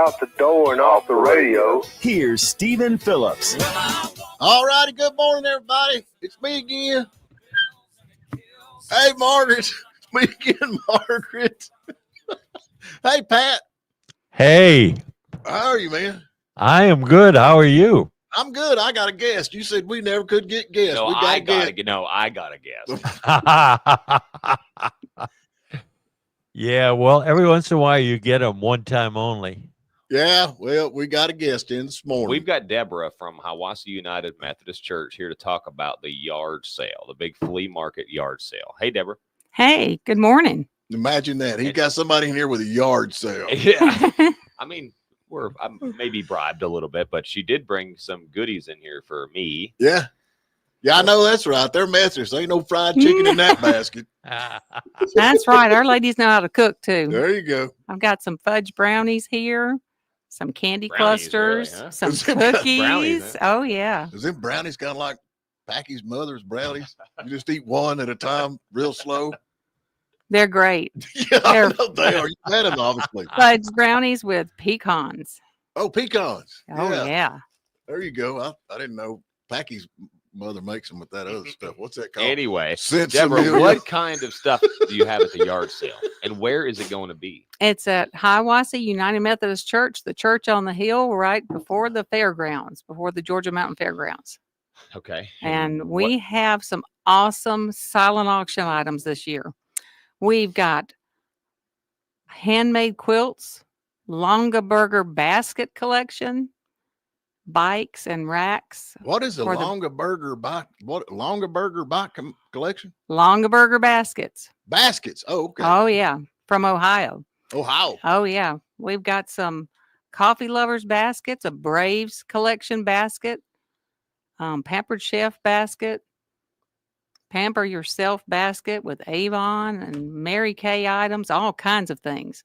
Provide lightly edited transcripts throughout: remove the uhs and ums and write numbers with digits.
out the door and off the radio. Here's Stephen Phillips. All righty, good morning, everybody. It's me again. Hey, Margaret. It's me again, Margaret. Hey, Pat. Hey. How are you, man? I am good. How are you? I'm good. I got a guest. You said we never could get guests. No, I got a guess. Yeah, well, every once in a while you get them one time only. Yeah, well, we got a guest in this morning. We've got Deborah from Hiwassee United Methodist Church here to talk about the yard sale, the big flea market yard sale. Hey, Deborah. Hey, good morning. Imagine that. He got somebody in here with a yard sale. Yeah. I mean, I maybe bribed a little bit, but she did bring some goodies in here for me. Yeah. Yeah, I know that's right. They're Methodists. Ain't no fried chicken in that basket. That's right. Our ladies know how to cook too. There you go. I've got some fudge brownies here, some candy Brownies, clusters, really, huh? some Is it got cookies. brownies, huh? Oh, yeah. Is them brownies kind of like Packy's mother's brownies? You just eat one at a time, real slow. They're great. Yeah, I know they are. You had them, obviously. Fudge brownies with pecans. Oh, pecans. Oh, yeah. There you go. I didn't know Packy's mother makes them with that other stuff. What's that called? Anyway, Sensibility. Deborah, what kind of stuff do you have at the yard sale, and where is it going to be? It's at Hiwassee United Methodist Church, the church on the hill right before the fairgrounds, before the Georgia Mountain Fairgrounds. Okay. And we have some awesome silent auction items this year. We've got handmade quilts, Longaberger basket collection, bikes and racks. What is a for the- Longaberger bike? What Longaberger bike collection? Longaberger baskets. Baskets. Oh, okay. Oh, yeah. From Ohio. Ohio. Oh, yeah. We've got some coffee lovers baskets, a Braves collection basket, Pampered Chef basket, Pamper Yourself basket with Avon and Mary Kay items, all kinds of things.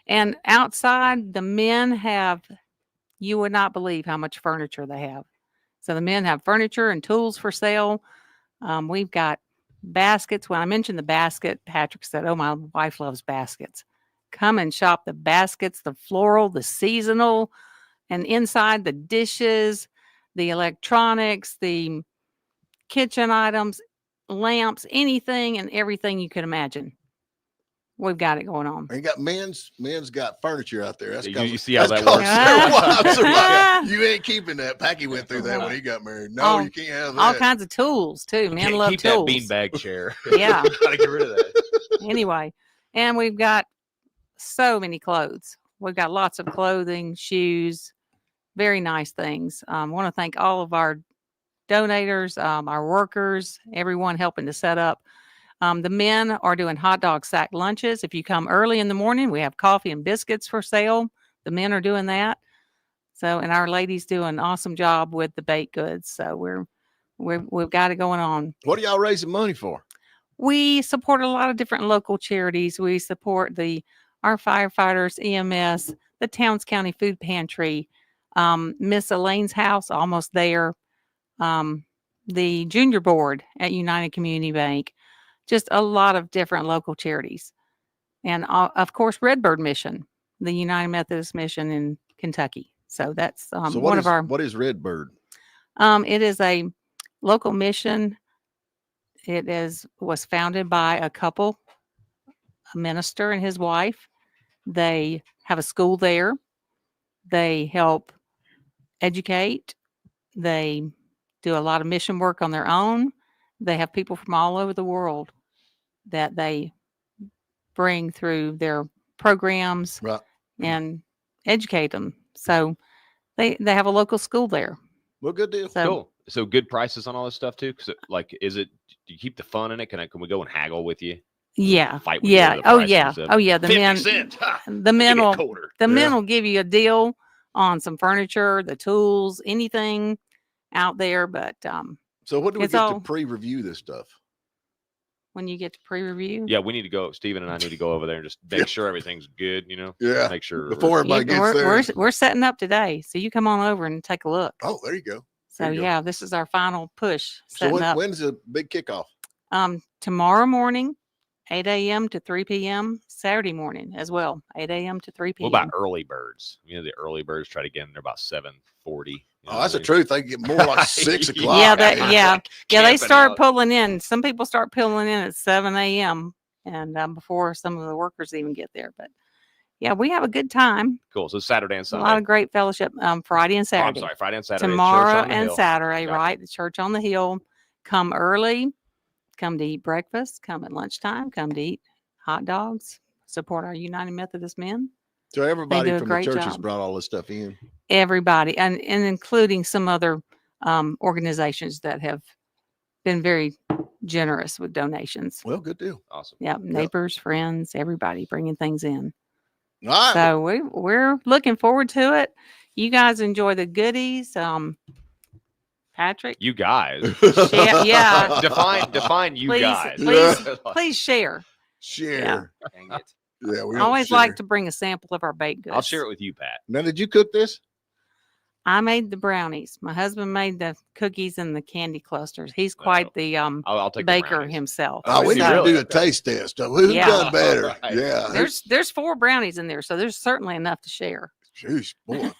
And outside, the men have, you would not believe how much furniture they have. So the men have furniture and tools for sale. We've got baskets. When I mentioned the basket, Patrick said, oh, my wife loves baskets. Come and shop the baskets, the floral, the seasonal, and inside the dishes, the electronics, the kitchen items, lamps, anything and everything you could imagine. We've got it going on. You got men's got furniture out there. That's You see how that works. works. You ain't keeping that. Packy went through that when he got married. No, you can't have that. All kinds of tools too. Men Can't love keep tools. that beanbag chair. Yeah. Gotta get rid of that. Anyway, and we've got so many clothes. We've got lots of clothing, shoes, very nice things. I want to thank all of our donators, our workers, everyone helping to set up. The men are doing hot dog sack lunches. If you come early in the morning, we have coffee and biscuits for sale. The men are doing that. So, and our ladies do an awesome job with the baked goods. So we've got it going on. What are y'all raising money for? We support a lot of different local charities. We support our firefighters, EMS, the Towns County Food Pantry, Miss Elaine's house, almost there, the junior board at United Community Bank, just a lot of different local charities. And of course, Redbird Mission, the United Methodist Mission in Kentucky. So that's what is Redbird? It is a local mission. It was founded by a couple, a minister and his wife. They have a school there. They help educate. They do a lot of mission work on their own. They have people from all over the world that they bring through their programs and educate them. So they have a local school there. Well, good deal. So, Cool. So good prices on all this stuff too. Because do you keep the fun in it? Can we go and haggle with you? Yeah. Fight with you Yeah. over the Oh prices yeah. of Oh yeah. The 50 men, cents. Ha! the men Give me a will, quarter. the men will give you a deal on some furniture, the tools, anything out there. But So what do we It's get all- to pre-review this stuff? when you get to pre-review, Yeah, we need to go. Steven and I need to go over there and just make sure everything's good. Yeah. Make sure Before everybody gets there. we're setting up today, so you come on over and take a look. Oh, there you go. So there you go. yeah, this is our final push So setting up. when's the big kickoff? Tomorrow morning 8 a.m. to 3 p.m. Saturday morning as well, 8 a.m. to 3 What p.m. about early birds? The early birds try to get in there about 7:40. Oh, that's the truth. They get more like 6 o'clock. Yeah, man. yeah. They Camping start out. pulling in. Some people start pulling in at 7 a.m. and before some of the workers even get there. But yeah, we have a good time. Cool. So Saturday and A Sunday. lot of great fellowship. Friday and Oh, I'm Saturday. sorry, Friday and Saturday. Tomorrow Church on the and Hill. Saturday, Gotcha. right? The church on the hill. Come early. Come to eat breakfast. Come at lunchtime. Come to eat hot dogs. Support our United Methodist men. So everybody do a from the great church has job. brought all this stuff in. Everybody, and including some other organizations that have been very generous with donations. Well, good deal. Awesome. Yep, neighbors, friends, everybody bringing things in. All right. So we're looking forward to it. You guys enjoy the goodies. Patrick, You guys. yeah. Define you please, guys. please share. Share. Dang it. Yeah, we I don't always share. like to bring a sample of our baked goods. I'll share it with you, Pat. Now, did you cook this? I made the brownies. My husband made the cookies and the candy clusters. He's quite the I'll take the baker brownies. himself. Oh, we is he need to really? do a taste test. Who's Yeah. done better? Right. Yeah. There's 4 brownies in there, so there's certainly enough to share. Sheesh, boy.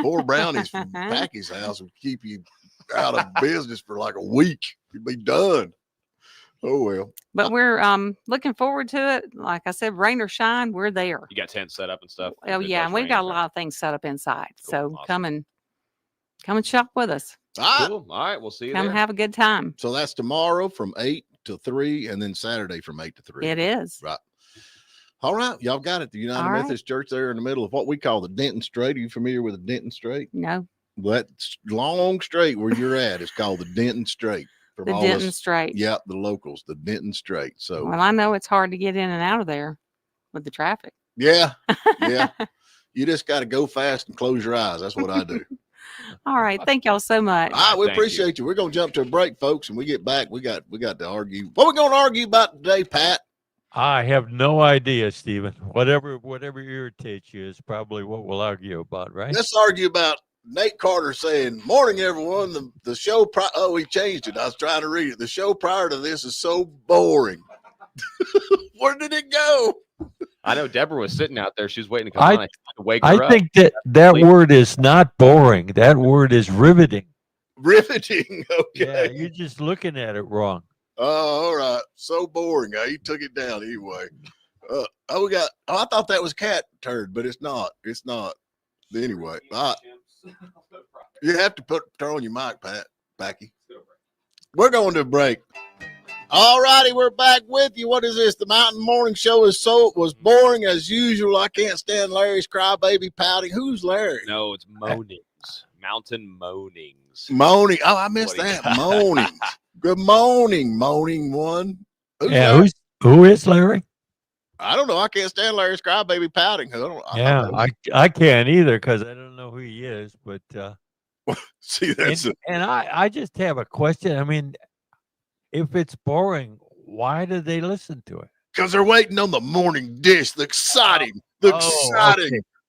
4 brownies from Packy's house will keep you out of business for like a week. You'd be done. Oh, well. But we're looking forward to it. Like I said, rain or shine, we're there. You got tents set up and stuff. Oh If it yeah, does and we've rain, got a right? lot of things set up inside. Cool, So awesome. come and shop with us. All right. Cool. All right, we'll see you Come there. have a good time. So that's tomorrow from 8 to 3, and then Saturday from 8 to 3. It is. Right. All right. Y'all got it. The United All right. Methodist Church there in the middle of what we call the Denton Strait. Are you familiar with the Denton Strait? No, That long straight where you're at is called the Denton Strait. From the all Denton us- Strait. Yep, the locals, the Denton Strait. So Well, I know it's hard to get in and out of there with the traffic. yeah, yeah. You just got to go fast and close your eyes. That's what I do. All right. Thank y'all so much. All right, we Thank you. appreciate you. We're gonna jump to a break, folks, and we get back. We got to argue. What we gonna argue about today, Pat? I have no idea, Stephen. Whatever irritates you is probably what we'll argue about, right? Let's argue about Nate Carter saying, "Morning, everyone." The show. He changed it. I was trying to read it. The show prior to this is so boring. Where did it go? I know Deborah was sitting out there. She was waiting to come I- on. I tried to wake her I up. think that Sleep. word is not boring. That word is riveting. Riveting. Yeah, Okay. you're just looking at it wrong. Oh, all right. So boring. He took it down anyway. I thought that was cat turd, but it's not. It's not. Anyway, you have to turn on your mic, Pat. Backy. We're going to a break. All righty, we're back with you. What is this? The Mountain Morning Show was boring as usual. I can't stand Larry's crybaby pouting. Who's Larry? No, it's moanings. Mountain moanings. Moaning. Oh, I missed What do you that. Moaning. Good morning, moaning one. Who's Yeah, Larry? who is Larry? I don't know. I can't stand Larry's crybaby pouting. Yeah, I can't either because I don't know who he is. But See, that's and I just have a question. I mean, if it's boring, why do they listen to it? because they're waiting on the morning dish. The exciting, Okay.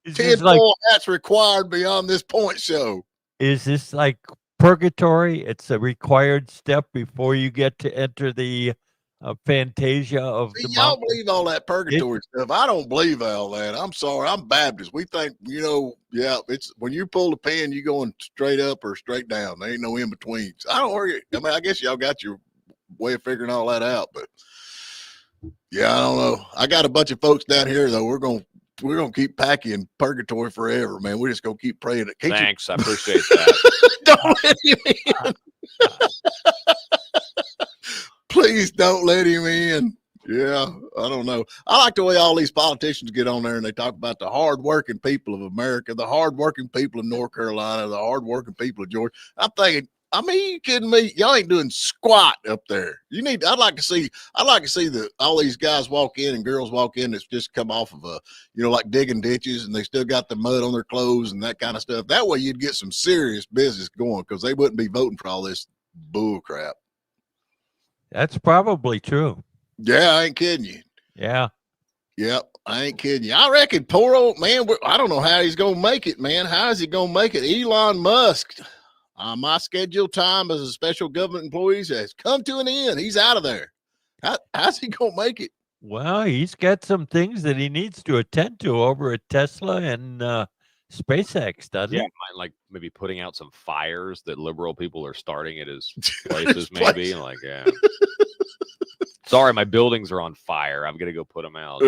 Is this like tinfoil hats required beyond this point show. is this like purgatory? It's a required step before you get to enter the fantasia of See, the y'all mountain. believe all that purgatory stuff. I don't believe all that. I'm sorry. I'm Baptist. We think, yeah, it's when you pull the pin, you going straight up or straight down. There ain't no in betweens. I don't worry. I mean, I guess y'all got your way of figuring all that out, but yeah, I don't know. I got a bunch of folks down here though. We're gonna keep packing in purgatory forever, man. We're just gonna keep praying. Thanks. I appreciate that. Don't let him in. Please don't let him in. Yeah, I don't know. I like the way all these politicians get on there and they talk about the hardworking people of America, the hardworking people of North Carolina, the hardworking people of Georgia. I'm thinking, I mean, you kidding me? Y'all ain't doing squat up there. I'd like to see all these guys walk in and girls walk in that's just come off of like digging ditches and they still got the mud on their clothes and that kind of stuff. That way you'd get some serious business going because they wouldn't be voting for all this bull crap. That's probably true. Yeah, I ain't kidding you. Yeah. Yep, I ain't kidding you. I reckon poor old man, I don't know how he's going to make it, man. How is he going to make it? Elon Musk, my scheduled time as a special government employee has come to an end. He's out of there. How's he going to make it? Well, he's got some things that he needs to attend to over at Tesla and SpaceX, doesn't Yeah, he? like maybe putting out some fires that liberal people are starting at his places, maybe. Like, yeah. Sorry, my buildings are on fire. I'm gonna go put them out.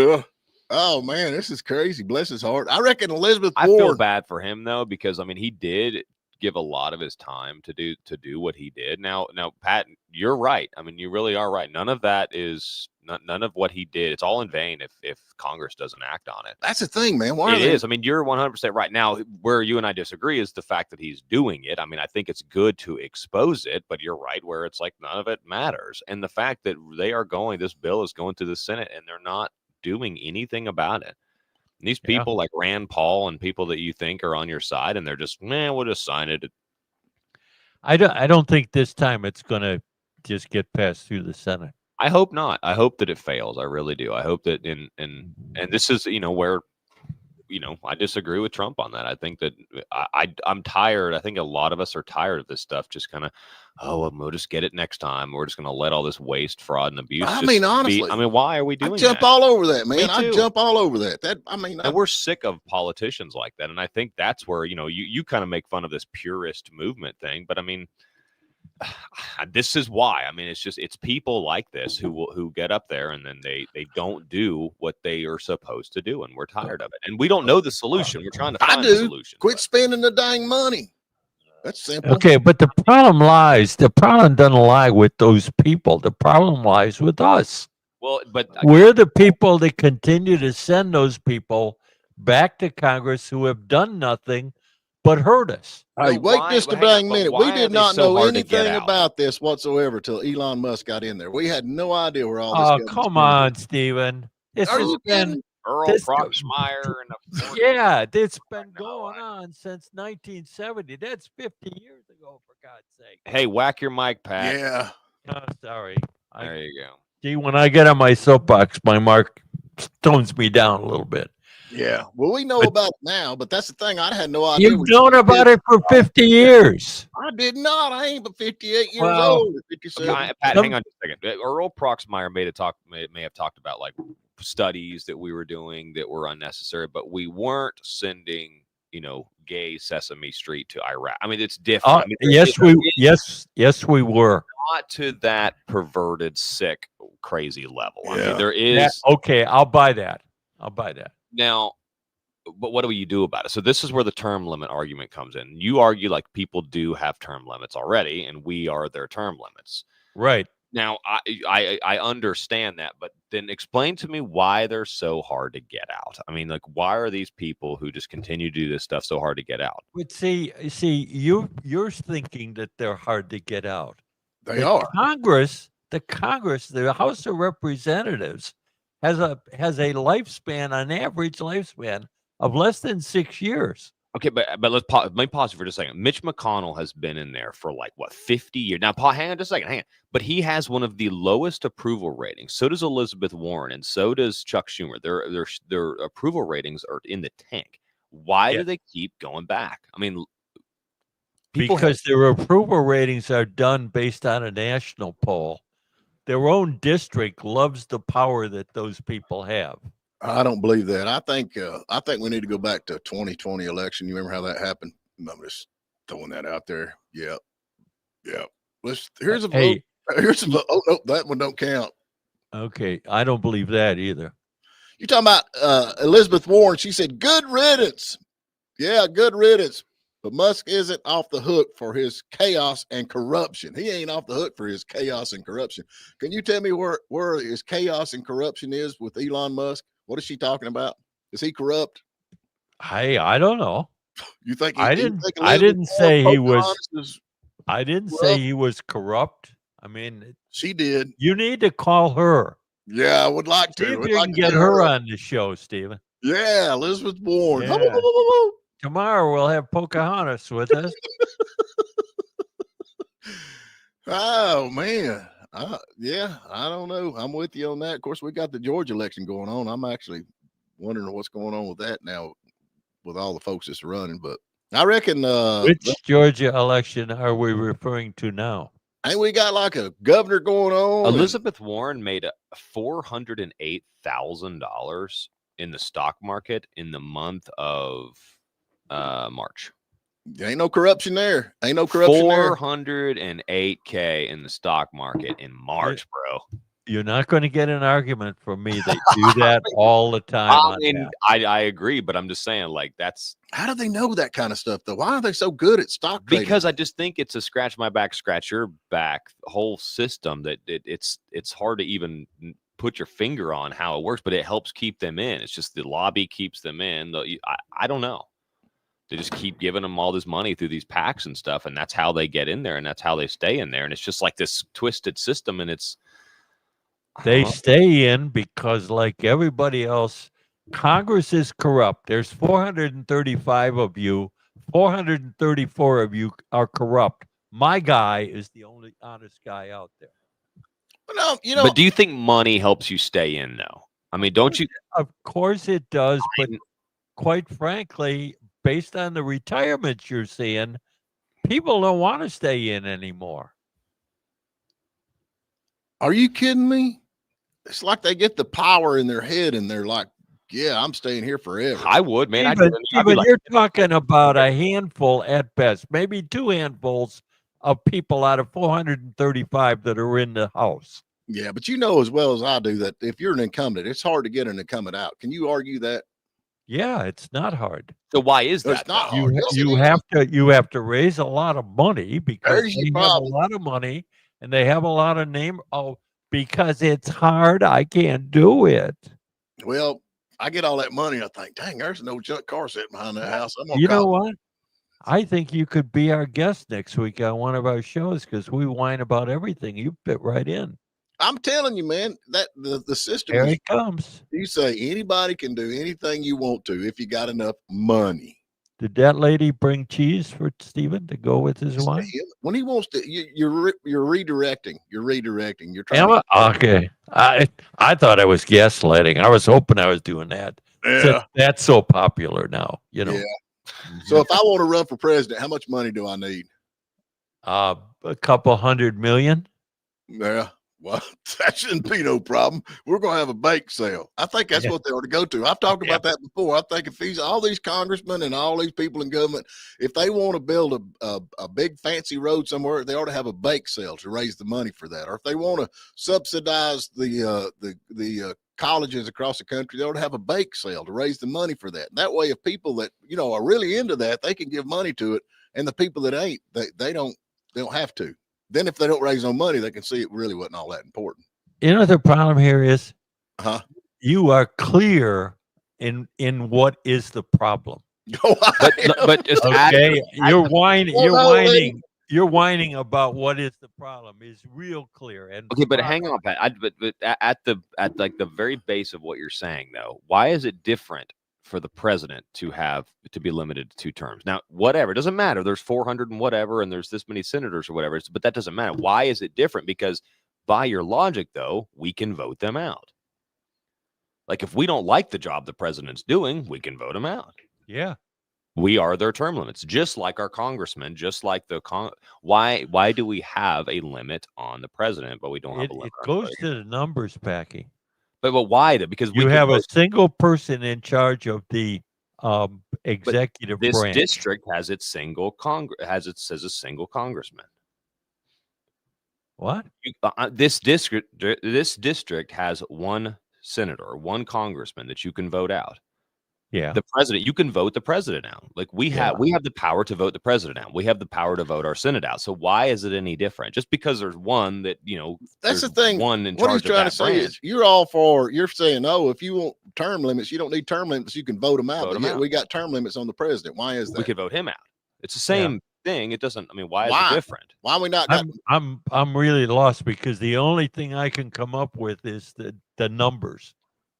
Oh man, this is crazy. Bless his heart. I reckon Elizabeth I feel Warren. bad for him though, because I mean, he did give a lot of his time to do what he did. Now, Pat, you're right. I mean, you really are right. None of that is none of what he did. It's all in vain if Congress doesn't act on it. That's the thing, man. Why It are they? is. I mean, you're 100% right. Now, where you and I disagree is the fact that he's doing it. I mean, I think it's good to expose it, but you're right where it's like none of it matters. And the fact that this bill is going to the Senate and they're not doing anything about it. And these Yeah. people like Rand Paul and people that you think are on your side, and they're just, man, we'll just sign it. I don't think this time it's going to just get passed through the Senate. I hope not. I hope that it fails. I really do. I hope that and this is, where, I disagree with Trump on that. I think that I'm tired. I think a lot of us are tired of this stuff. Just kind of, we'll just get it next time. We're just going to let all this waste, fraud, and abuse. I mean, honestly, why are we doing I jump that? all over that, man. Me I too. jump all over that. And we're sick of politicians like that. And I think that's where, you kind of make fun of this purist movement thing. But I mean, this is why. I mean, it's people like this who get up there and then they don't do what they are supposed to do. And we're tired of it. And we don't know the solution. We're trying to find the solution. Quit spending the dang money. That's simple. Okay, but the problem doesn't lie with those people. The problem lies with us. Well, but we're the people that continue to send those people back to Congress who have done nothing but hurt us. Hey, wait just a dang minute. We did not know anything about this whatsoever till Elon Musk got in there. We had no idea where all this. Oh, come on, Stephen. This has been Earl Proxmire and yeah, it's been going on since 1970. That's 50 years ago, for God's sake. Hey, whack your mic, Pat. Yeah. Oh, sorry. There you go. See, when I get on my soapbox, my mark tones me down a little bit. Yeah. Well, we know about it now, but that's the thing. I had no idea. You've known about it for 50 years. I did not. I ain't but 58 years old. 57. Okay, Pat, hang on just a second. Earl Proxmire may have talked about like studies that we were doing that were unnecessary, but we weren't sending, gay Sesame Street to Iraq. I mean, it's different. I mean, yes, we were. Not to that perverted, sick, crazy level. Yeah. I mean, there is. Okay, I'll buy that. Now, but what do you do about it? So this is where the term limit argument comes in. You argue like people do have term limits already, and we are their term limits. Right. Now, I understand that, but then explain to me why they're so hard to get out. I mean, like, why are these people who just continue to do this stuff so hard to get out? But see, you're thinking that they're hard to get out. They are. The House of Representatives has a lifespan, an average lifespan of less than 6 years. Okay, but let me pause for just a second. Mitch McConnell has been in there for like 50 years now. Hang on just a second, hang on. But he has one of the lowest approval ratings. So does Elizabeth Warren, and so does Chuck Schumer. Their approval ratings are in the tank. Why do they keep going back? I mean, because their approval ratings are done based on a national poll. Their own district loves the power that those people have. I don't believe that. I think we need to go back to 2020 election. You remember how that happened? I'm just throwing that out there. Yeah. Here's a vote. Here's a vote. Oh no, that one don't count. Okay, I don't believe that either. You're talking about Elizabeth Warren. She said, "Good riddance." Yeah, good riddance. But Musk isn't off the hook for his chaos and corruption. He ain't off the hook for his chaos and corruption. Can you tell me where his chaos and corruption is with Elon Musk? What is she talking about? Is he corrupt? I don't know. You think I didn't say he was. I didn't say he was corrupt. I mean, she did. You need to call her. Yeah, I would like to. See if you can get her on the show, Stephen. Yeah, Elizabeth Warren. Yeah. Tomorrow we'll have Pocahontas with us. Oh man. Yeah, I don't know. I'm with you on that. Of course, we got the Georgia election going on. I'm actually wondering what's going on with that now with all the folks that's running. But I reckon which Georgia election are we referring to now? Ain't we got like a governor going on? Elizabeth Warren made $408,000 in the stock market in the month of March. Ain't no corruption there. Ain't no corruption there. $408K in the stock market in March, bro. You're not going to get an argument from me. They do that all the time. I mean, I agree, but I'm just saying, like, that's How do they know that kind of stuff though? Why are they so good at stock trading? because I just think it's a scratch my back, scratch your back whole system that it's hard to even put your finger on how it works, but it helps keep them in. It's just the lobby keeps them in. I don't know. They just keep giving them all this money through these PACs and stuff, and that's how they get in there, and that's how they stay in there. And it's just like this twisted system, and They stay in because, like everybody else, Congress is corrupt. There's 435 of you. 434 of you are corrupt. My guy is the only honest guy out there. Well, no, But do you think money helps you stay in, though? I mean, don't you? Of course it does, but quite frankly, based on the retirements you're seeing, people don't want to stay in anymore. are you kidding me? It's like they get the power in their head and they're like, yeah, I'm staying here forever. I would, man. I'd be But like, you're talking about a handful at best, maybe 2 handfuls of people out of 435 that are in the House. Yeah, but you know as well as I do that if you're an incumbent, it's hard to get an incumbent out. Can you argue that? Yeah, it's not hard. so why is It's that? not though? hard. You have to raise a lot of money because There's they your have a problem. lot of money and they have a lot of name. Oh, because it's hard, I can't do it. Well, I get all that money. I think, dang, there's no junk car sitting behind that house. I'm gonna You know call. what? I think you could be our guest next week on one of our shows because we whine about everything. You fit right in. I'm telling you, man, that the system Here is, it comes. you say anybody can do anything you want to if you got enough money. Did that lady bring cheese for Stephen to go with his wine? When he wants to, you're redirecting. You're redirecting. You're trying. Emma? Okay. I thought I was gaslighting. I was hoping I was doing that. Since that's so popular now, you know. Yeah. So if I want to run for president, how much money do I need? A couple $100 million. Yeah. Well, that shouldn't be no problem. We're going to have a bake sale. I think that's what they ought to go to. I've talked about that before. I think if all these congressmen and all these people in government, if they want to build a big fancy road somewhere, they ought to have a bake sale to raise the money for that. Or if they want to subsidize the colleges across the country, they ought to have a bake sale to raise the money for that. And that way, if people that, are really into that, they can give money to it. And the people that ain't, they don't have to. Then if they don't raise no money, they can see it really wasn't all that important. The problem here is you are clear in what is the problem. but just okay, you're whining about what is the problem is real clear. And okay, but hang on, Pat. But at like the very base of what you're saying, though, why is it different for the president to be limited to 2 terms? Now, whatever, it doesn't matter. There's 400 and whatever, and there's this many senators or whatever, but that doesn't matter. Why is it different? Because by your logic, though, we can vote them out. Like if we don't like the job the president's doing, we can vote him out. Yeah. We are their term limits, just like our congressmen, just like why do we have a limit on the president, but we don't have a limit? It goes to the numbers, Packy. But why? Because you have a single person in charge of the executive branch. This district has its single says a single congressman. What? This district has 1 senator, 1 congressman that you can vote out. Yeah. The president, you can vote the president out. Like we have the power to vote the president out. We have the power to vote our Senate out. So why is it any different? Just because there's one that, that's the thing. One in what charge he's trying of to that say branch. is you're saying, no, if you want term limits, you don't need term limits. You can vote them out. But yet we got term limits on the president. Why is that? We could vote him out. It's the same thing. It doesn't, why is it different? Why are we not? I'm really lost because the only thing I can come up with is the numbers.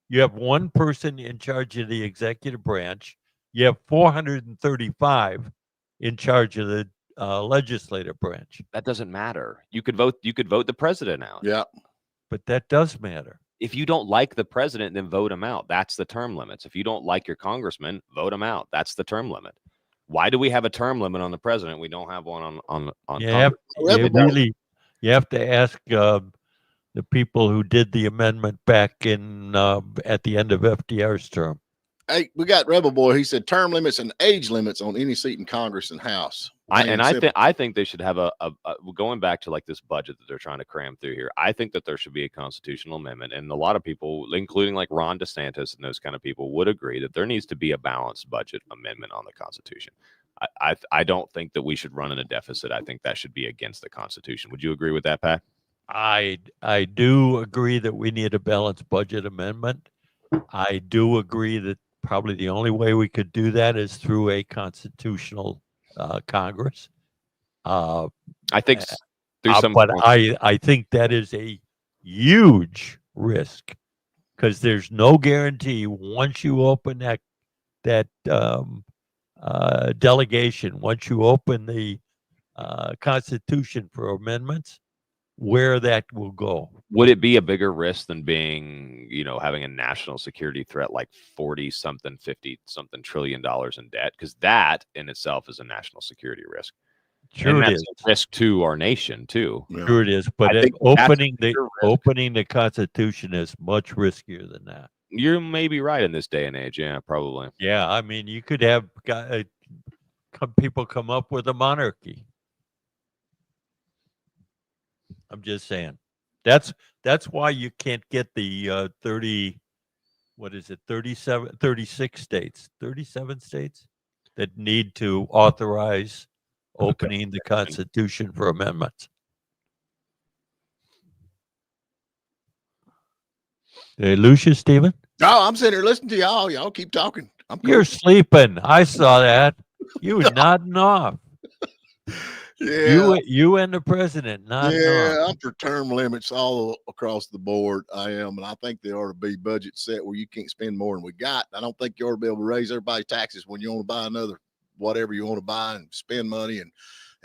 You have 1 person in charge of the executive branch. You have 435 in charge of the legislative branch. That doesn't matter. You could vote the president out. Yeah. But that does matter. If you don't like the president, then vote him out. That's the term limits. If you don't like your congressman, vote him out. That's the term limit. Why do we have a term limit on the president? We don't have one on Yeah, You have to ask the people who did the amendment back in at the end of FDR's term. Hey, we got Rebel Boy. He said term limits and age limits on any seat in Congress and House. I think they should have a going back to like this budget that they're trying to cram through here. I think that there should be a constitutional amendment, and a lot of people, including like Ron DeSantis and those kind of people, would agree that there needs to be a balanced budget amendment on the Constitution. I don't think that we should run in a deficit. I think that should be against the Constitution. Would you agree with that, Pat? I do agree that we need a balanced budget amendment. I do agree that probably the only way we could do that is through a constitutional Congress. I think but I think that is a huge risk because there's no guarantee once you open that delegation, once you open the Constitution for amendments, where that will go. Would it be a bigger risk than being, having a national security threat like 40-something, 50-something trillion dollars in debt? Because that in itself is a national security risk. Sure, and it that's is a risk to our nation too. Yeah. Sure, it is. But opening the Constitution is much riskier than that. You're maybe right in this day and age. Yeah, probably. Yeah, I mean, you could have people come up with a monarchy. I'm just saying. That's why you can't get the 36 states, 37 states that need to authorize opening the Constitution for amendments. Did I lose you, Stephen? No, I'm sitting here listening to y'all. Y'all keep talking. You're sleeping. I saw that. You nodding off. Yeah. You and the president nodding off. I'm for term limits all across the board. I am, and I think there ought to be budget set where you can't spend more than we got. I don't think you ought to be able to raise everybody's taxes when you want to buy another whatever you want to buy and spend money. And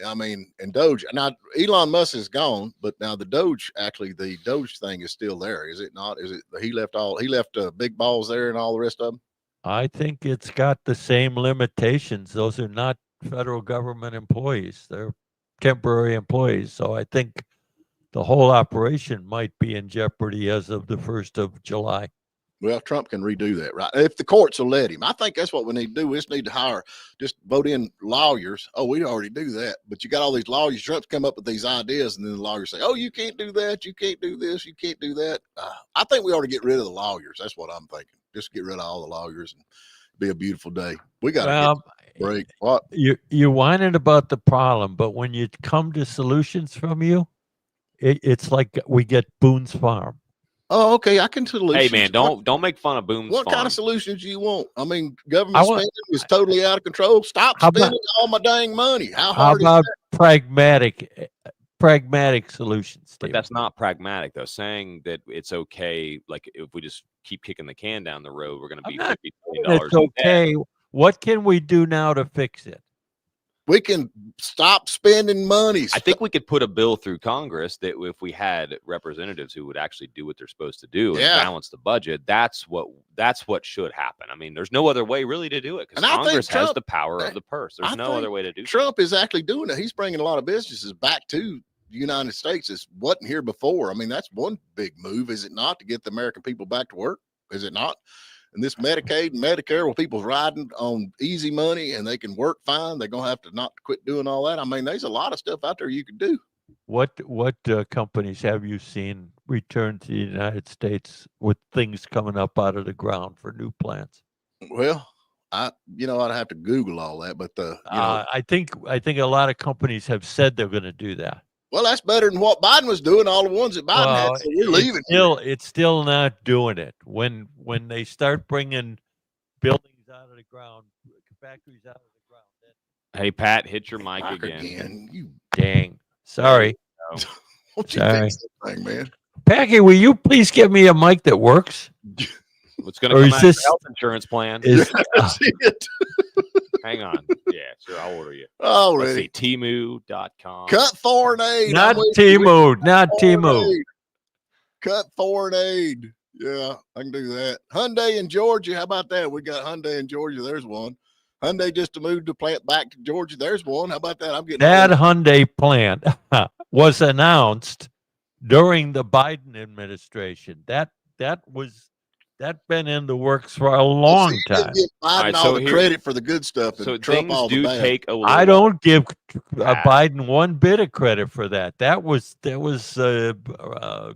I mean, and Doge. Now Elon Musk is gone, but now the Doge thing is still there, is it not? Is it he left big balls there and all the rest of them? I think it's got the same limitations. Those are not federal government employees. They're temporary employees. So I think the whole operation might be in jeopardy as of the 1st of July. Well, Trump can redo that, right? If the courts will let him. I think that's what we need to do. We just need to just vote in lawyers. Oh, we already do that. But you got all these lawyers. Trump's come up with these ideas, and then the lawyers say, oh, you can't do that. You can't do this. You can't do that. I think we ought to get rid of the lawyers. That's what I'm thinking. Just get rid of all the lawyers and be a beautiful day. We got to break. What? You're whining about the problem, but when you come to solutions from you, it's like we get Boone's Farm. Oh, okay. I can solutions. Hey, man, don't make fun of Boone's What Farm. kind of solutions do you want? I mean, government spending is totally out of control. Stop spending all my dang money. How about pragmatic solutions? But that's not pragmatic, though. Saying that it's okay, like if we just keep kicking the can down the road, we're going to be $50 million. It's okay. What can we do now to fix it? We can stop spending money. I think we could put a bill through Congress that if we had representatives who would actually do what they're supposed to do and balance the budget, that's what should happen. I mean, there's no other way really to do it because Congress has the power of the purse. There's no other way to do it. Trump is actually doing it. He's bringing a lot of businesses back to the United States. This wasn't here before. I mean, that's one big move, is it not, to get the American people back to work? Is it not? And this Medicaid and Medicare, where people's riding on easy money and they can work fine, they're going to have to not quit doing all that. I mean, there's a lot of stuff out there you can do. What companies have you seen return to the United States with things coming up out of the ground for new plants? Well, I'd have to Google all that, but I think a lot of companies have said they're going to do that. Well, that's better than what Biden was doing. All the ones that Biden had, so we're leaving. It's still not doing it. When they start bringing buildings out of the ground, factories out of the ground. Hey, Pat, hit your mic again. You dang. Sorry. Won't you fix that thing, man? Packy, will you please give me a mic that works? What's going to come out of your health insurance plan? Hang on. Yeah, sure. I'll order you. Already. Temu.com. Cut foreign aid. Not Temu. Not Temu. Cut foreign aid. Yeah, I can do that. Hyundai in Georgia. How about that? We got Hyundai in Georgia. There's one. Hyundai just to move the plant back to Georgia. There's one. How about that? I'm getting That old. Hyundai plant was announced during the Biden administration. That been in the works for a long You time. give Biden right, all so the here- credit for the good stuff and So Trump things all the do bad. take a little I don't give Pat. Biden one bit of credit for that. That was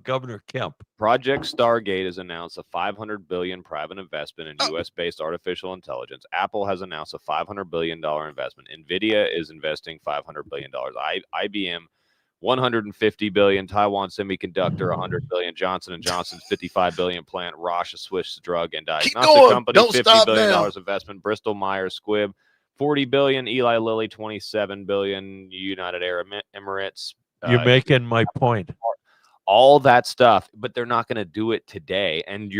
Governor Kemp. Project Stargate has announced a $500 billion private investment in Oh. U.S.-based artificial intelligence. Apple has announced a $500 billion investment. NVIDIA is investing $500 billion. IBM, $150 billion. Taiwan Semiconductor, $100 billion. Johnson & Johnson's $55 billion plant. Roche, a Swiss drug and diagnostic going. company, Don't $50 stop billion now. investment. Bristol Myers Squibb, $40 billion. Eli Lilly, $27 billion. United Arab Emirates. You're making my point. All that stuff, but they're not going to do it today. And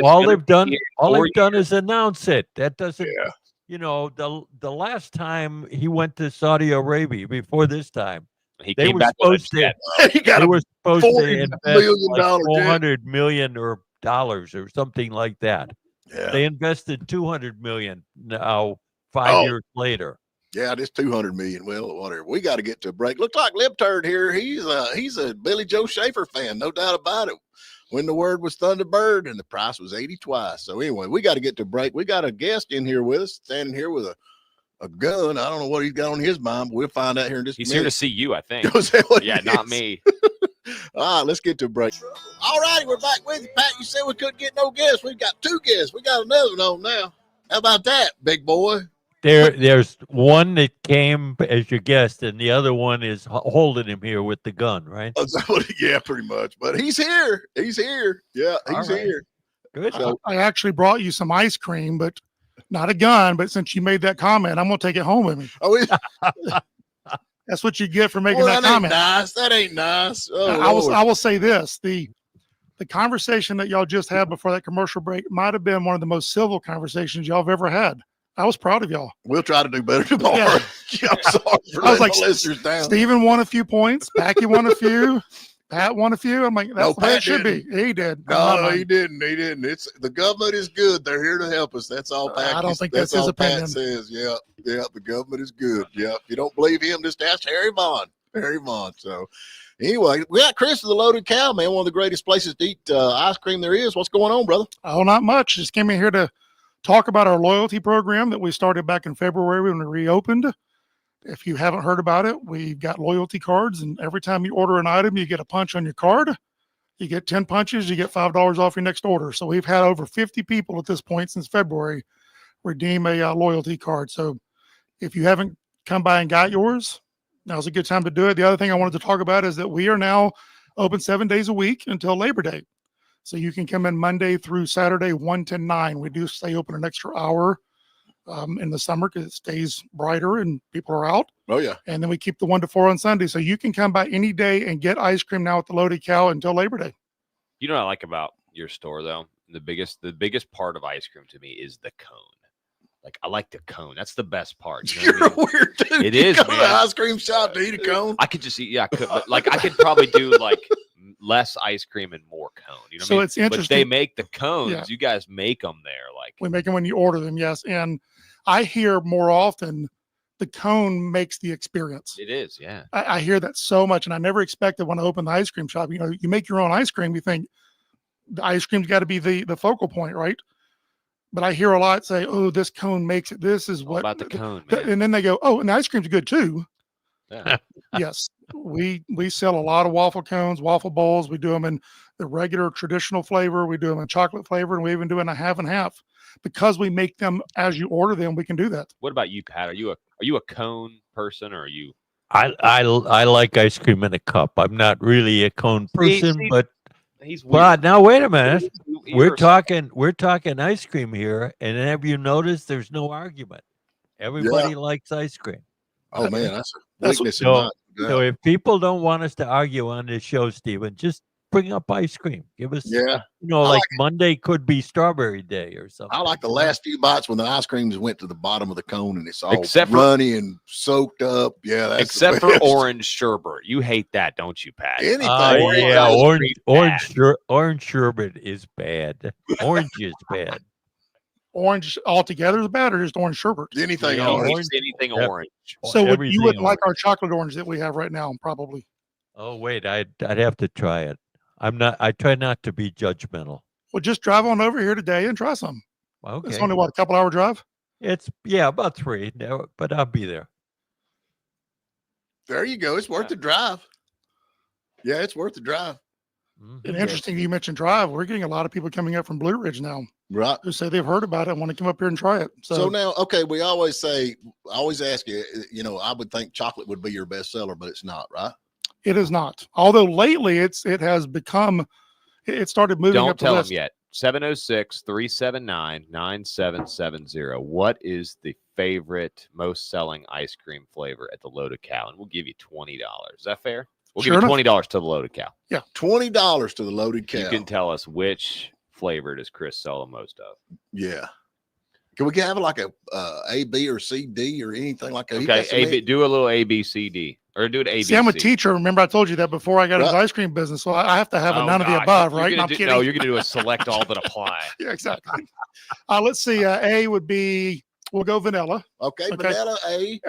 All they've done is announce it. That doesn't, Yeah. you know, the last time he went to Saudi Arabia before this time, he they came were back with a supposed to. jet. He got They a were supposed to $40 invest million like jet. $400 million or dollars or something like that. Yeah. They invested $200 million now 5 years later. Yeah, this 200 million. Well, whatever. We got to get to a break. Looks like Lip Turd here. He's a Billy Joe Schaefer fan, no doubt about it. When the word was Thunderbird and the price was 80 twice. So anyway, we got to get to a break. We got a guest in here with us, standing here with a gun. I don't know what he's got on his mind, but we'll find out here in just a He's minute. here to see you, I think. Was that what Yeah, it not is? me. All right, let's get to a break. All righty, we're back with you, Pat. You said we couldn't get no guests. We've got 2 guests. We got another one on now. How about that, big boy? There's one that came as your guest, and the other one is holding him here with the gun, right? Yeah, pretty much. But he's here. He's here. Yeah, he's All right. here. Good. So, I actually brought you some ice cream, but not a gun. But since you made that comment, I'm going to take it home with me. That's what you get for making that ain't comment. nice. That ain't nice. Oh, I will say this: the conversation that y'all just had before that commercial break might have been one of the most civil conversations y'all have ever had. I was proud of y'all. We'll try to do better tomorrow. Yeah. I'm sorry for I was like, the listeners down. Steven won a few points. Packy won a few. Pat won a few. I'm like, that's No, the way Pat it should didn't. be. He did. No, he didn't. He didn't. It's the government is good. They're here to help us. That's all. I don't think that's all his opinion. Pat says. Yeah, the government is good. Yeah, if you don't believe him, just ask Harry Vaughn. Harry Vaughn. So, anyway, we got Chris of the Loaded Cow, man. One of the greatest places to eat ice cream there is. What's going on, brother? Oh, not much. Just came in here to talk about our loyalty program that we started back in February when we reopened. If you haven't heard about it, we've got loyalty cards, and every time you order an item, you get a punch on your card. You get 10 punches, you get $5 off your next order. So we've had over 50 people at this point since February redeem a loyalty card. So if you haven't come by and got yours, now's a good time to do it. The other thing I wanted to talk about is that we are now open 7 days a week until Labor Day. So you can come in Monday through Saturday, 1 to 9. We do stay open an extra hour in the summer because it stays brighter and people are out. Oh yeah. And then we keep the 1 to 4 on Sunday. So you can come by any day and get ice cream now at the Loaded Cow until Labor Day. You know what I like about your store, though? The biggest part of ice cream to me is the cone. Like, I like the cone. That's the best part. You know You're what I mean? a weird dude. It You is, go to man. the ice cream shop to eat a cone. I could just eat. Yeah, I could. But like, I could probably do like less ice cream and more cone. You know So what I mean? it's But they interesting. make the cones. Yeah. You guys make them there. Like, We make them when you order them, yes. And I hear more often the cone makes the experience. it is. Yeah. I hear that so much, and I never expected when I opened the ice cream shop. You know, you make your own ice cream, you think the ice cream's got to be the focal point, right? But I hear a lot say, "Oh, this cone makes it. This is All what." about the cone, man. And then they go, "Oh, and the ice cream's good too." Yeah. Yes, we sell a lot of waffle cones, waffle bowls. We do them in the regular traditional flavor. We do them in chocolate flavor, and we even do it in a half and half. Because we make them as you order them, we can do that. What about you, Pat? Are you a cone person, or are you? I like ice cream in a cup. I'm not really a cone person, see, but He's weird. but now wait a minute. We're You're- talking ice cream here, and have you noticed there's no argument? Everybody likes ice cream. Oh man, that's a That's weakness in so- mine. So if people don't want us to argue on this show, Stephen, just bring up ice cream. Give us, Yeah. I like Monday could be strawberry day or something. I like the last few bites when the ice cream just went to the bottom of the cone and it's all Except for- runny and soaked up. Yeah, that's the Except for best. orange sherbet. You hate that, don't you, Pat? Anything. Yeah, Orange. ice cream, bad. orange, orange sherbet is bad. Orange is bad. Orange altogether is bad, or just orange sherbet? Anything Yeah, orange. orange. Anything Yep. orange. So you Everything would like our orange. chocolate orange that we have right now, probably. Oh wait, I'd have to try it. I try not to be judgmental. Well, just drive on over here today and try some. Okay. It's only what, a couple hour drive? It's about 3, no, but I'll be there. There you go. It's worth the drive. Yeah, it's worth the drive. Mhm. And interesting, you mentioned drive. We're getting a lot of people coming up from Blue Ridge now Right. who say they've heard about it and want to come up here and try it. So now, okay, we always say, I always ask you, I would think chocolate would be your best seller, but it's not, right? it is not. Although lately it has become, it started moving Don't up the tell list. them yet. 706-379-9770. What is the favorite, most selling ice cream flavor at the Lotta Cow? And we'll give you $20. Is that fair? We'll Sure give you enough. $20 to the Lotta Cow. $20 to the loaded cow. You can tell us which flavor does Chris sell the most of. Yeah. Can we have like a B or C, D or anything like that? Okay, AB, do a little A, B, C, D. Or do it A, B, See, I'm a C. teacher. Remember, I told you that before I got into the Right. ice cream business. So I have to have a Oh, none of the gosh. above, You're right? gonna No, I'm do- kidding. No, you're going to do a select all that apply. Yeah, exactly. Let's see. A would be, we'll go vanilla. Okay, Okay. vanilla A,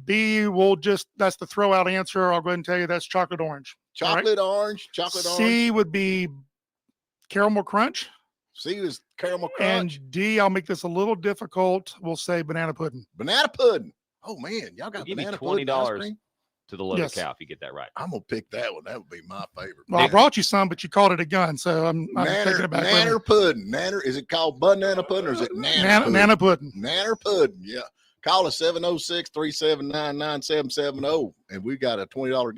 B, that's the throw out answer. I'll go ahead and tell you that's chocolate orange. All right. chocolate orange, chocolate orange. C would be caramel crunch. C is caramel crunch. And D, I'll make this a little difficult. We'll say banana pudding. Banana pudding. Oh man, y'all got We'll give you banana pudding ice $20 cream? to the Lotta Yes. Cow if you get that right. I'm gonna pick that one. That would be my favorite. Well, I brought you some, but you called it a gun. So I'm taking it back. Nanner pudding. Nanner, is it called banana pudding or is it nanner pudding? Nana pudding. Nanner pudding. Yeah. Call us 706-379-9770. And we got a $20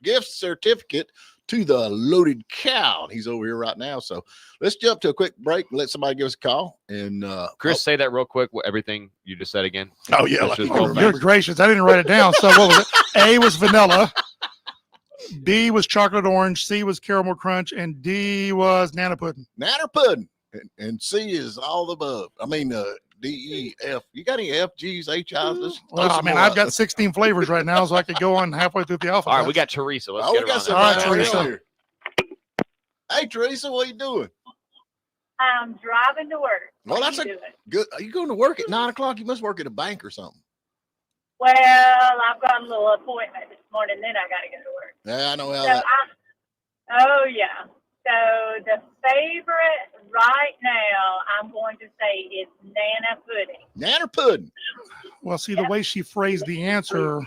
gift certificate to the Loaded Cow. He's over here right now. So let's jump to a quick break and let somebody give us a call. And Chris, say that real quick. Everything you just said again. oh yeah, Let's like just you go remember. You're gracious. I didn't write it down. So what was it? A was vanilla. B was chocolate orange. C was caramel crunch. And D was nana pudding. Nanner pudding. And C is all the above. I mean, D, E, F. You got any F, G's, H, I's? Let's throw Well, I some mean, more I've out. got 16 flavors right now, so I could go on halfway through the alphabet. All right, we got Teresa. Let's Oh, get we her got on All right, somebody that. Teresa. here. Hey, Teresa, what are you doing? I'm driving to work. Well, What that's are a you doing? good. Are you going to work at 9 o'clock? You must work at a bank or something. Well, I've got a little appointment this morning, then I got to go to work. Yeah, I know how So that. oh yeah. So the favorite right now, I'm going to say is nana pudding. Nanner pudding. Well, see, the way she phrased the answer,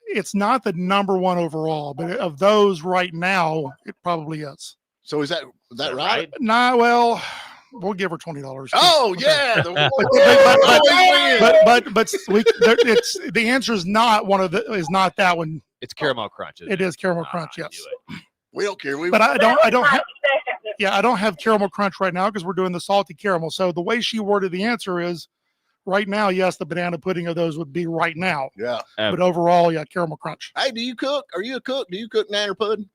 it's not the number one overall, but of those right now, it probably is. So is that right? Nah, well, we'll give her $20. Oh Okay. yeah. It's the answer is not one of the is not that one. It's caramel crunch. Isn't It is caramel Ah, crunch, I yes. knew it. We don't care. We But I don't have Second. I don't have caramel crunch right now because we're doing the salty caramel. So the way she worded the answer is right now, yes, the banana pudding of those would be right now. yeah. But overall, yeah, caramel crunch. Hey, do you cook? Are you a cook? Do you cook nanner pudding?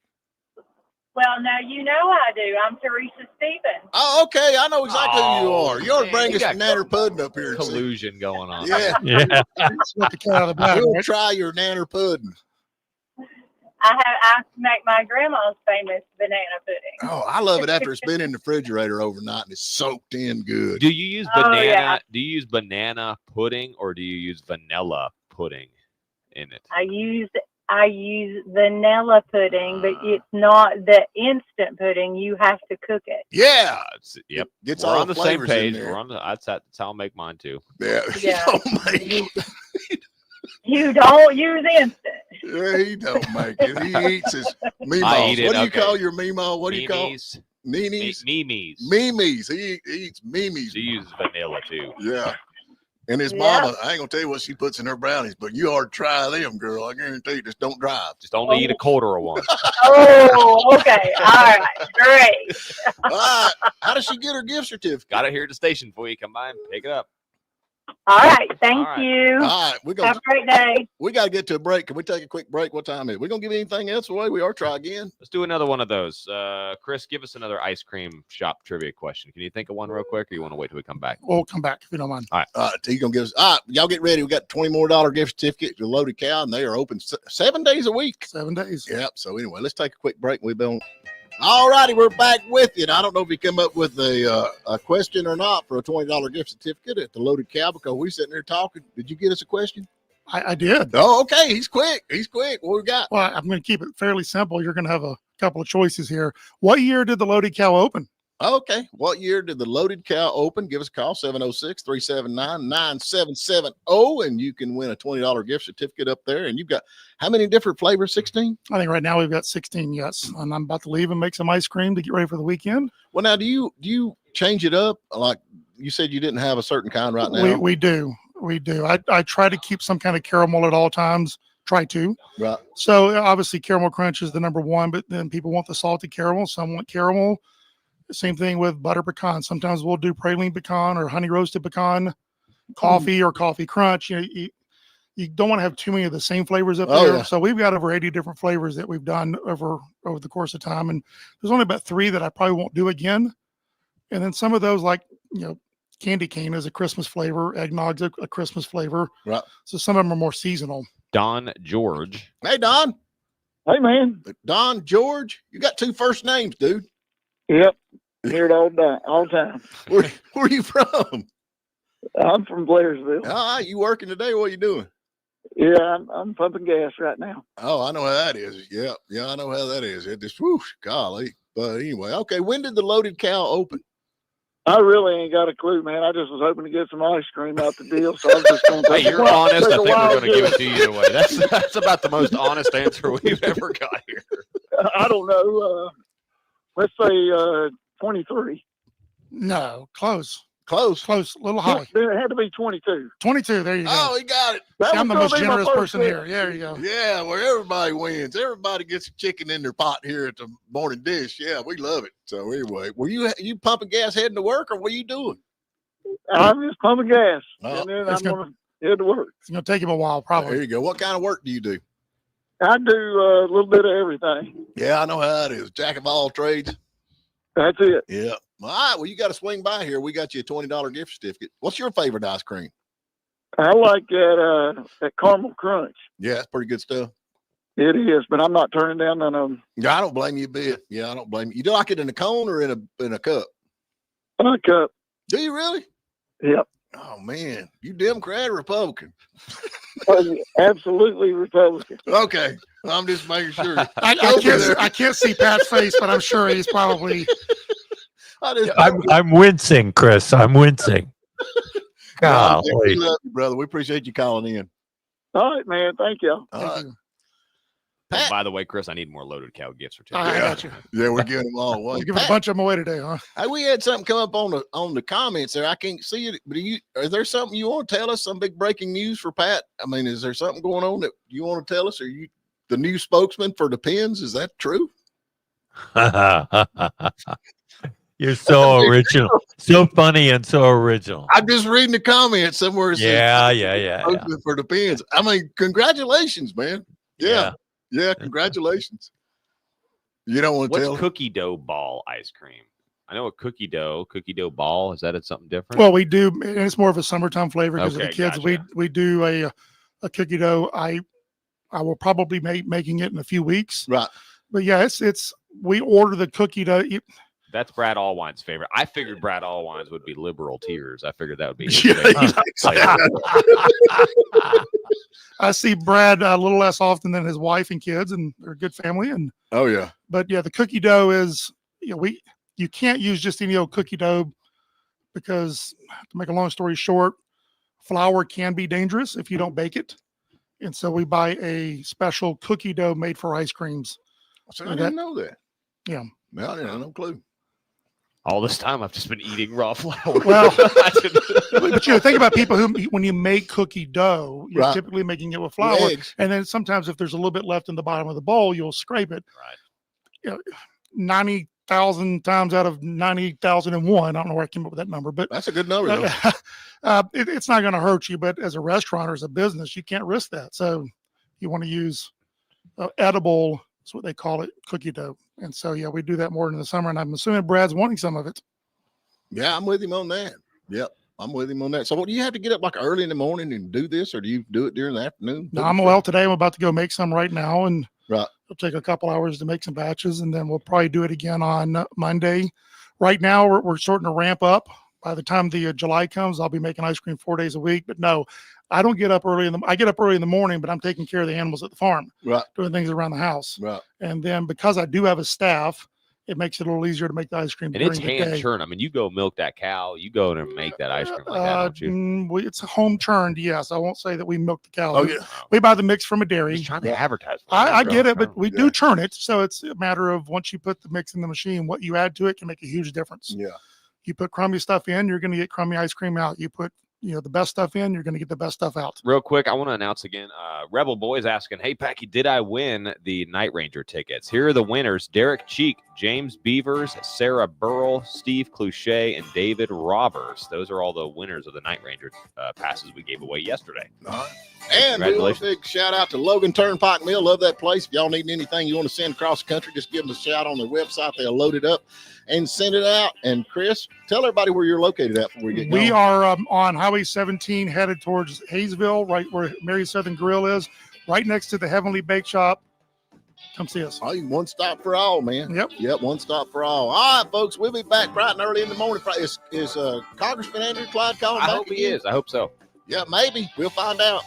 Well, now you know I do. I'm Teresa Stevens. Oh, okay. I know exactly who you Oh, are. You ought to man, bring you us some got nanner pudding up here. And see. Collusion going on. Yeah, Yeah. Let the cat out of the bag, we'll right? try your nanner pudding. I make my grandma's famous banana pudding. Oh, I love it after it's been in the refrigerator overnight and it's soaked in good. Do you use Oh, banana? yeah. Do you use banana pudding or do you use vanilla pudding in it? I use vanilla pudding, but it's not the instant pudding. You have to cook it. Yeah, Yep. gets We're all on the same flavors in page. there. We're on the. That's how I'll make mine too. Yeah, Yeah. He don't make it. You don't use instant. Yeah, he don't make it. He eats his meemaws. I eat it, What do you okay. call your meemaw? What do you call Mimi's. meanies? Mimi's. Memes. He eats memes. She uses vanilla too. Yeah. And his Yeah. mama, I ain't gonna tell you what she puts in her brownies, but you ought to try them, girl. I guarantee you, just don't drive. Just only eat a quarter of one. Oh, okay. All right. Great. All right. How does she get her gift certificate? Got it here at the station for you. Come by and pick it up. All right. Thank All right. you. All right, Have a great day. we gotta get to a break. Can we take a quick break? What time is it? We gonna give anything else away? We are try again. Let's do another one of those. Chris, give us another ice cream shop trivia question. Can you think of one real quick, or you want to wait till we come back? We'll come back if you don't mind. He's gonna give us. All right, y'all get ready. We got $20 more gift certificate to Loaded Cow, and they are open 7 days a week. 7 days. Yep. So anyway, let's take a quick break. We've been. All righty, we're back with you. And I don't know if you come up with a question or not for a $20 gift certificate at the Loaded Cow, because we're sitting there talking. Did you get us a question? I did. Oh, okay. He's quick. What we got? Well, I'm going to keep it fairly simple. You're going to have a couple of choices here. What year did the Loaded Cow open? Okay. What year did the Loaded Cow open? Give us a call, 706-379-9770, and you can win a $20 gift certificate up there. And you've got how many different flavors? 16? I think right now we've got 16, yes. And I'm about to leave and make some ice cream to get ready for the weekend. Well, now, do you change it up? Like you said, you didn't have a certain kind right now. We do. I try to keep some kind of caramel at all times. Try to. Right. So obviously caramel crunch is the number one, but then people want the salted caramel. Some want caramel. Same thing with butter pecan. Sometimes we'll do praline pecan or honey roasted pecan, coffee or coffee crunch. You don't want to have too many of the same flavors up there. Yeah. So we've got over 80 different flavors that we've done over the course of time. And there's only about 3 that I probably won't do again. And then some of those, like, candy cane is a Christmas flavor. Eggnog's a Christmas flavor. Right. So some of them are more seasonal. Don George. Hey, Don. Hey, man. Don George. You got 2 first names, dude. Yep. Hear it all the time. Where are you from? I'm from Blairsville. Ah, you working today? What are you doing? Yeah, I'm pumping gas right now. Oh, I know how that is. Yeah, I know how that is. It just, whoosh, golly. But anyway, okay. When did the Loaded Cow open? I really ain't got a clue, man. I just was hoping to get some ice cream out the deal, so I was just going to Hey, you're honest. I think we're going to give it to you either way. That's about the most honest answer we've ever got here. I don't know. Let's say 23. No, close, a little high. It had to be 22. 22. There you go. Oh, he got it. I'm the most generous person pick. here. There you go. Yeah, where everybody wins. Everybody gets a chicken in their pot here at the morning dish. Yeah, we love it. So anyway, were you pumping gas heading to work, or what are you doing? I'm just pumping gas, Oh, and then that's I'm going to head to work. It's going to take him a while, probably. There you go. What kind of work do you do? I do a little bit of everything. Yeah, I know how it is. Jack of all trades. That's it. Yeah. All right. Well, you got to swing by here. We got you a $20 gift certificate. What's your favorite ice cream? I like that caramel crunch. Yeah, it's pretty good stuff. It is, but I'm not turning down none of them. Yeah, I don't blame you a bit. Yeah, I don't blame you. You do like it in a cone or in a cup? A cup. Do you really? Yep. Oh man, you Democrat or Republican? Absolutely Republican. Okay, I'm just making sure. I can't see Pat's face, but I'm sure he's probably. I'm wincing, Chris. I'm wincing. We Golly. love you, brother. We appreciate you calling in. All right, man. Thank you. All right. And Pat. by the way, Chris, I need more Loaded Cow gift I certificates. got you. Yeah, we're giving them all away. We're giving a Pat, bunch of them away today, huh? hey, we had something come up on the comments there. I can't see it, but is there something you want to tell us? Some big breaking news for Pat? I mean, is there something going on that you want to tell us? Are you the new spokesman for the Pens? Is that true? You're so original, so funny, and so original. I'm just reading the comments somewhere. It says, Yeah. spokesman for the Pens. I mean, congratulations, man. Yeah, congratulations. You don't want to What's tell? cookie dough ball ice cream? I know a cookie dough ball. Is that something different? Well, we do, and it's more of a summertime flavor because of Okay, the kids. gotcha. We do a cookie dough. I will probably making it in a few weeks. Right. But yeah, it's we order the cookie dough. That's Brad Allwine's favorite. I figured Brad Allwine's would be liberal tears. I figured that would be his Yeah, favorite. he likes that. I see Brad a little less often than his wife and kids, and they're a good family. And Oh yeah. but yeah, the cookie dough is you can't use just any old cookie dough because, to make a long story short, flour can be dangerous if you don't bake it. And so we buy a special cookie dough made for ice creams. So I didn't know that. Yeah. No, I didn't have no clue. All this time, I've just been eating raw flour. Well, I didn't- But think about people who, when you make cookie dough, you're Right. typically making it with flour. Eggs. And then sometimes if there's a little bit left in the bottom of the bowl, you'll scrape it. Right. 90,000 times out of 90,001. I don't know where I came up with that number, but That's a good number. Though. it's not going to hurt you. But as a restaurant or as a business, you can't risk that. So you want to use edible, that's what they call it, cookie dough. And so, yeah, we do that more in the summer. And I'm assuming Brad's wanting some of it. Yeah, I'm with him on that. Yep, I'm with him on that. So, what do you have to get up like early in the morning and do this, or do you do it during the afternoon? Now, today I'm about to go make some right now. And Right. It'll take a couple hours to make some batches, and then we'll probably do it again on Monday. Right now, we're starting to ramp up. By the time the July comes, I'll be making ice cream 4 days a week. But no, I don't get up early I get up early in the morning, but I'm taking care of the animals at the farm, Right. doing things around the house. Right. And then because I do have a staff, it makes it a little easier to make the ice cream. And it's during the hand day. churn. I mean, you go milk that cow, you go in and make that ice cream like that, don't you? It's home churned. Yes, I won't say that we milk the cow. Oh, yeah. We buy the mix from a dairy. Just trying to advertise. I get it, but we Yeah. do churn it. So it's a matter of once you put the mix in the machine, what you add to it can make a huge difference. Yeah. You put crummy stuff in, you're going to get crummy ice cream out. You put, the best stuff in, you're going to get the best stuff out. Real quick, I want to announce again, Rebel Boys asking, hey, Packy, did I win the Night Ranger tickets? Here are the winners: Derek Cheek, James Beavers, Sarah Burrell, Steve Cluchet, and David Roberts. Those are all the winners of the Night Ranger passes we gave away yesterday. All right. And we want a big shout out to Logan Turnpike Mill. Love that place. If y'all need anything you want to send across the country, just give them a shout on their website. They'll load it up and send it out. And Chris, tell everybody where you're located at before we get going. We are on Highway 17 headed towards Hayesville, right where Mary's Southern Grill is, right next to the Heavenly Bake Shop. Come see us. Oh, one stop for all, man. Yep. One stop for all. All right, folks, we'll be back bright and early in the morning. Is Congressman Andrew Clyde calling I back hope he again? is. I hope so. Yeah, maybe. We'll find out.